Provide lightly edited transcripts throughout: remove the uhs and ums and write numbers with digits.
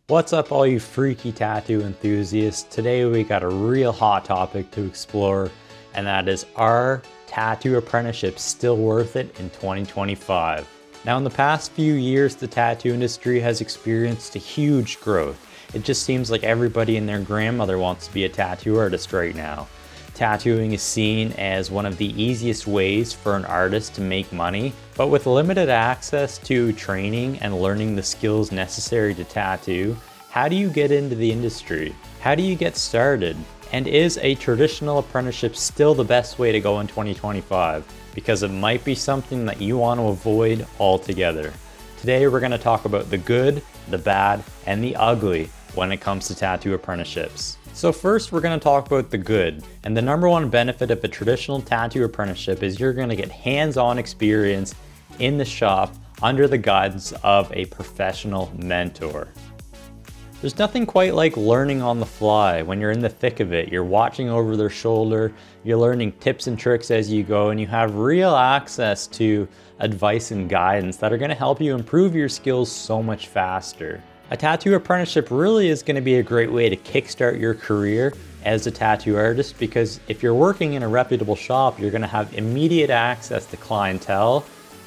What's up, all you freaky tattoo enthusiasts? Today we got a real hot topic to explore, and that is, are tattoo apprenticeships still worth it in 2025? Now, in the past few years, the tattoo industry has experienced a huge growth. It just seems like everybody and their grandmother wants to be a tattoo artist right now. Tattooing is seen as one of the easiest ways for an artist to make money, but with limited access to training and learning the skills necessary to tattoo, how do you get into the industry? How do you get started? And is a traditional apprenticeship still the best way to go in 2025? Because it might be something that you want to avoid altogether. Today we're going to talk about the good, the bad, and the ugly when it comes to tattoo apprenticeships. So first, we're going to talk about the good. And the number one benefit of a traditional tattoo apprenticeship is you're going to get hands-on experience in the shop under the guidance of a professional mentor. There's nothing quite like learning on the fly. When you're in the thick of it, you're watching over their shoulder, you're learning tips and tricks as you go, and you have real access to advice and guidance that are going to help you improve your skills so much faster. A tattoo apprenticeship really is going to be a great way to kickstart your career as a tattoo artist, because if you're working in a reputable shop, you're going to have immediate access to clientele,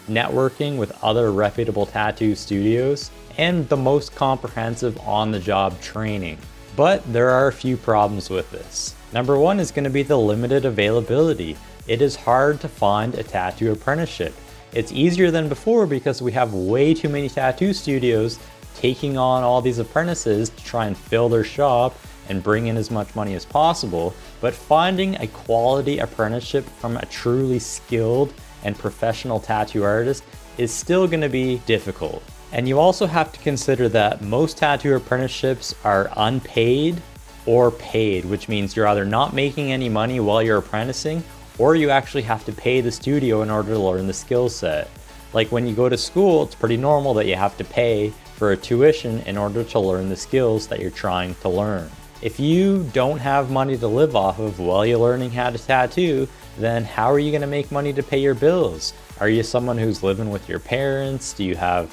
networking with other reputable tattoo studios, and the most comprehensive on-the-job training. But there are a few problems with this. Number one is going to be the limited availability. It is hard to find a tattoo apprenticeship. It's easier than before because we have way too many tattoo studios taking on all these apprentices to try and fill their shop and bring in as much money as possible, but finding a quality apprenticeship from a truly skilled and professional tattoo artist is still going to be difficult. And you also have to consider that most tattoo apprenticeships are unpaid or paid, which means you're either not making any money while you're apprenticing, or you actually have to pay the studio in order to learn the skill set. Like when you go to school, it's pretty normal that you have to pay for a tuition in order to learn the skills that you're trying to learn. If you don't have money to live off of while you're learning how to tattoo, then how are you going to make money to pay your bills? Are you someone who's living with your parents? Do you have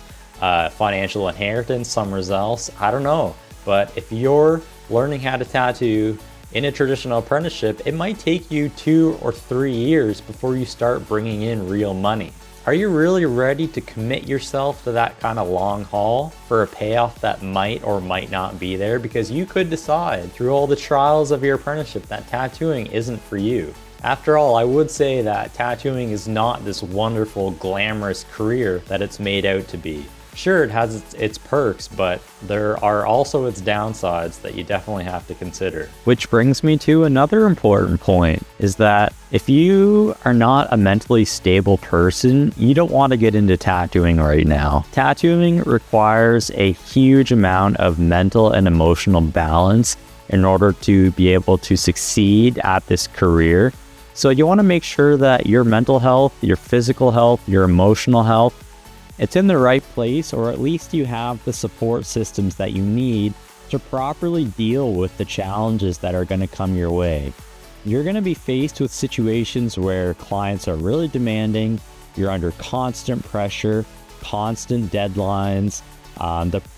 financial inheritance somewhere else? I don't know. But if you're learning how to tattoo in a traditional apprenticeship, it might take you 2 or 3 years before you start bringing in real money. Are you really ready to commit yourself to that kind of long haul for a payoff that might or might not be there? Because you could decide through all the trials of your apprenticeship that tattooing isn't for you. After all, I would say that tattooing is not this wonderful, glamorous career that it's made out to be. Sure, it has its perks, but there are also its downsides that you definitely have to consider. Which brings me to another important point, is that if you are not a mentally stable person, you don't want to get into tattooing right now. Tattooing requires a huge amount of mental and emotional balance in order to be able to succeed at this career. So you want to make sure that your mental health, your physical health, your emotional health, it's in the right place, or at least you have the support systems that you need to properly deal with the challenges that are going to come your way. You're going to be faced with situations where clients are really demanding, you're under constant pressure, constant deadlines,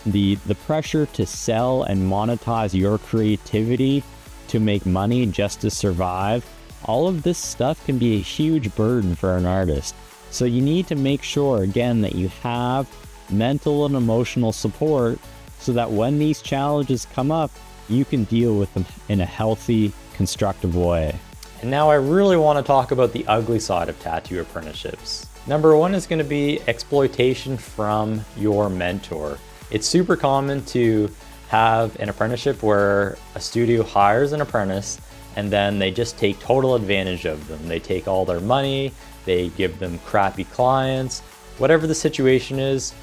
the pressure to sell and monetize your creativity to make money just to survive. All of this stuff can be a huge burden for an artist. So you need to make sure, again, that you have mental and emotional support so that when these challenges come up, you can deal with them in a healthy, constructive way. And now I really want to talk about the ugly side of tattoo apprenticeships. Number one is going to be exploitation from your mentor. It's super common to have an apprenticeship where a studio hires an apprentice and then they just take total advantage of them. They take all their money, they give them crappy clients, whatever the situation is.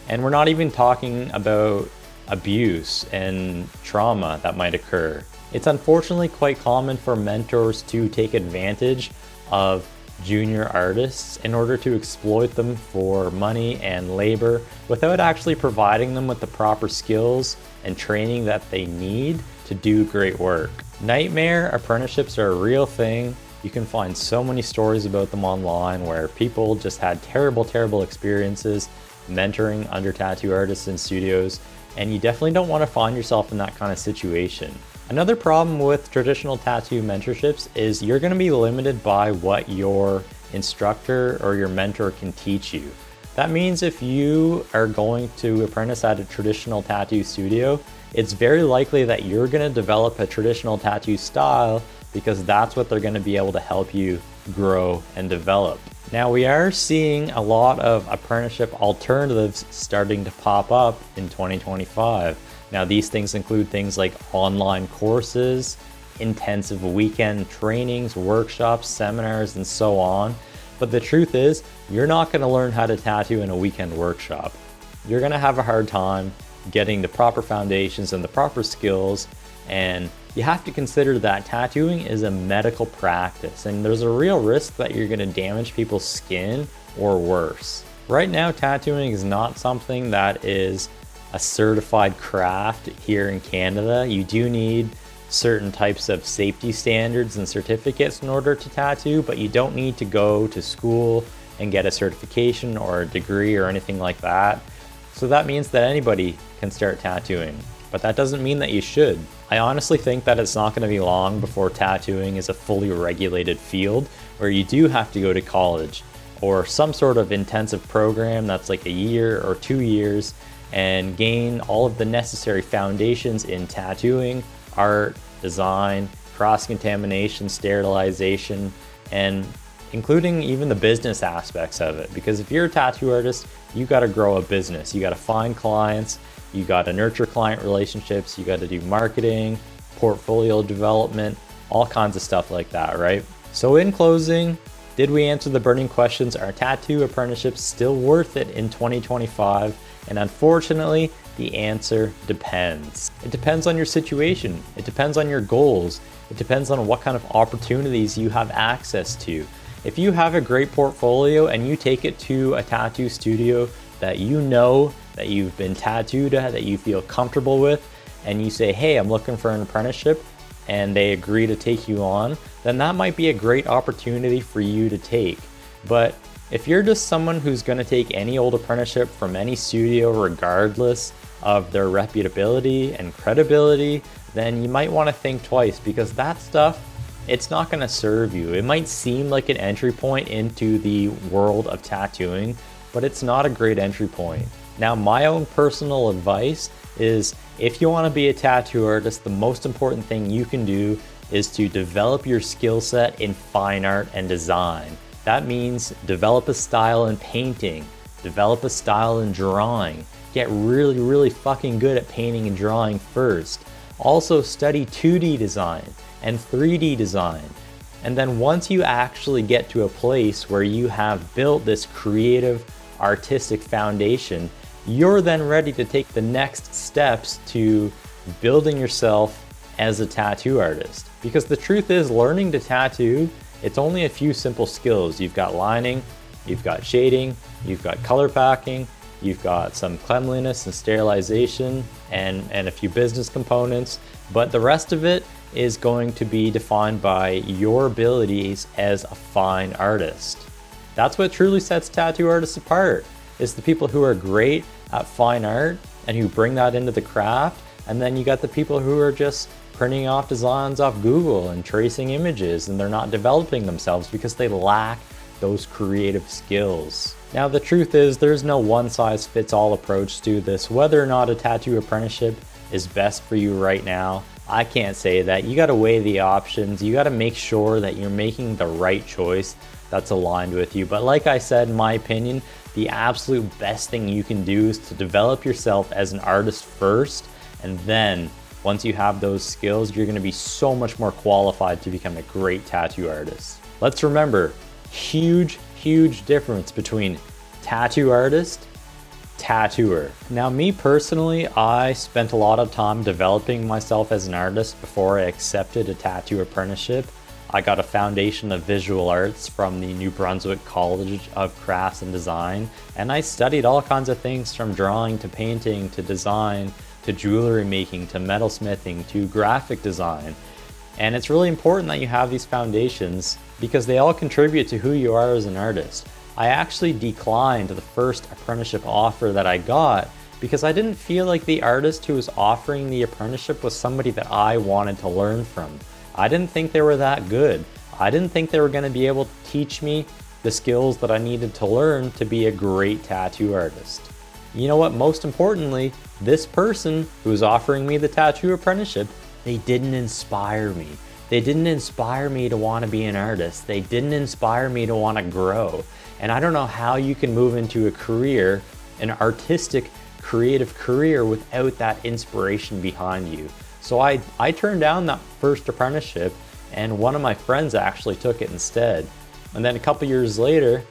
And we're not even talking about abuse and trauma that might occur. It's unfortunately quite common for mentors to take advantage of junior artists in order to exploit them for money and labor without actually providing them with the proper skills and training that they need to do great work. Nightmare apprenticeships are a real thing. You can find so many stories about them online where people just had terrible experiences mentoring under tattoo artists in studios, and you definitely don't want to find yourself in that kind of situation. Another problem with traditional tattoo mentorships is you're going to be limited by what your instructor or your mentor can teach you. That means if you are going to apprentice at a traditional tattoo studio, it's very likely that you're going to develop a traditional tattoo style because that's what they're going to be able to help you grow and develop. Now, we are seeing a lot of apprenticeship alternatives starting to pop up in 2025. Now, these things include things like online courses, intensive weekend trainings, workshops, seminars, and so on. But the truth is, you're not going to learn how to tattoo in a weekend workshop. You're going to have a hard time getting the proper foundations and the proper skills, and you have to consider that tattooing is a medical practice, and there's a real risk that you're going to damage people's skin or worse. Right now, tattooing is not something that is a certified craft here in Canada. You do need certain types of safety standards and certificates in order to tattoo, but you don't need to go to school and get a certification or a degree or anything like that. So that means that anybody can start tattooing, but that doesn't mean that you should. I honestly think that it's not going to be long before tattooing is a fully regulated field where you do have to go to college or some sort of intensive program that's like a year or 2 years and gain all of the necessary foundations in tattooing, art, design, cross-contamination, sterilization, and including even the business aspects of it. Because if you're a tattoo artist, you got to grow a business. You got to find clients, you got to nurture client relationships, you got to do marketing, portfolio development, all kinds of stuff like that, right? So in closing, did we answer the burning questions? Are tattoo apprenticeships still worth it in 2025? And unfortunately, the answer depends. It depends on your situation. It depends on your goals. It depends on what kind of opportunities you have access to. If you have a great portfolio and you take it to a tattoo studio that you know, that you've been tattooed at, that you feel comfortable with, and you say, hey, I'm looking for an apprenticeship, and they agree to take you on, then that might be a great opportunity for you to take. But if you're just someone who's going to take any old apprenticeship from any studio regardless of their reputability and credibility, then you might want to think twice, because that stuff, it's not going to serve you. It might seem like an entry point into the world of tattooing, but it's not a great entry point. Now, my own personal advice is if you want to be a tattoo artist, the most important thing you can do is to develop your skill set in fine art and design. That means develop a style in painting, develop a style in drawing, get really, really fucking good at painting and drawing first. Also study 2D design and 3D design. And then once you actually get to a place where you have built this creative, artistic foundation, you're then ready to take the next steps to building yourself as a tattoo artist. Because the truth is, learning to tattoo, it's only a few simple skills. You've got lining, you've got shading, you've got color packing, you've got some cleanliness and sterilization, and a few business components. But the rest of it is going to be defined by your abilities as a fine artist. That's what truly sets tattoo artists apart, is the people who are great at fine art and who bring that into the craft. And then you got the people who are just printing off designs off Google and tracing images, and they're not developing themselves because they lack those creative skills. Now, the truth is, there's no one-size-fits-all approach to this. Whether or not a tattoo apprenticeship is best for you right now, I can't say that. You got to weigh the options. You got to make sure that you're making the right choice that's aligned with you. But like I said, in my opinion, the absolute best thing you can do is to develop yourself as an artist first, and then once you have those skills, you're going to be so much more qualified to become a great tattoo artist. Let's remember, huge difference between tattoo artist, tattooer. Now, me personally, I spent a lot of time developing myself as an artist before I accepted a tattoo apprenticeship. I got a foundation of visual arts from the New Brunswick College of Crafts and Design, and I studied all kinds of things from drawing to painting to design to jewelry making to metalsmithing to graphic design. And it's really important that you have these foundations because they all contribute to who you are as an artist. I actually declined the first apprenticeship offer that I got because I didn't feel like the artist who was offering the apprenticeship was somebody that I wanted to learn from. I didn't think they were that good. I didn't think they were going to be able to teach me the skills that I needed to learn to be a great tattoo artist. You know what, most importantly, this person who was offering me the tattoo apprenticeship, they didn't inspire me. They didn't inspire me to want to be an artist. They didn't inspire me to want to grow. And I don't know how you can move into a career, an artistic, creative career, without that inspiration behind you. So I turned down that first apprenticeship, and one of my friends actually took it instead. And then a couple years later,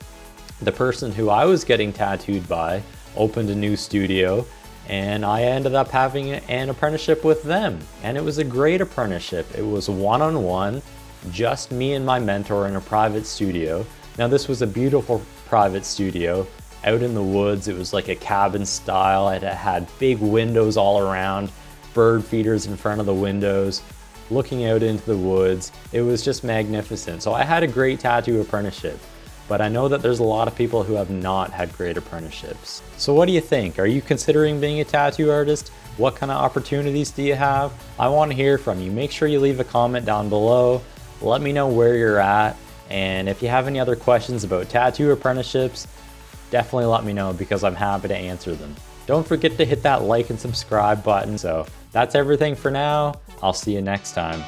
the person who I was getting tattooed by opened a new studio, and I ended up having an apprenticeship with them. And it was a great apprenticeship. It was one-on-one, just me and my mentor in a private studio. Now this was a beautiful private studio out in the woods. It was like a cabin style. It had big windows all around, bird feeders in front of the windows, looking out into the woods. It was just magnificent. So I had a great tattoo apprenticeship, but I know that there's a lot of people who have not had great apprenticeships. So what do you think? Are you considering being a tattoo artist? What kind of opportunities do you have? I want to hear from you. Make sure you leave a comment down below. Let me know where you're at. And if you have any other questions about tattoo apprenticeships, definitely let me know, because I'm happy to answer them. Don't forget to hit that like and subscribe button. So that's everything for now. I'll see you next time.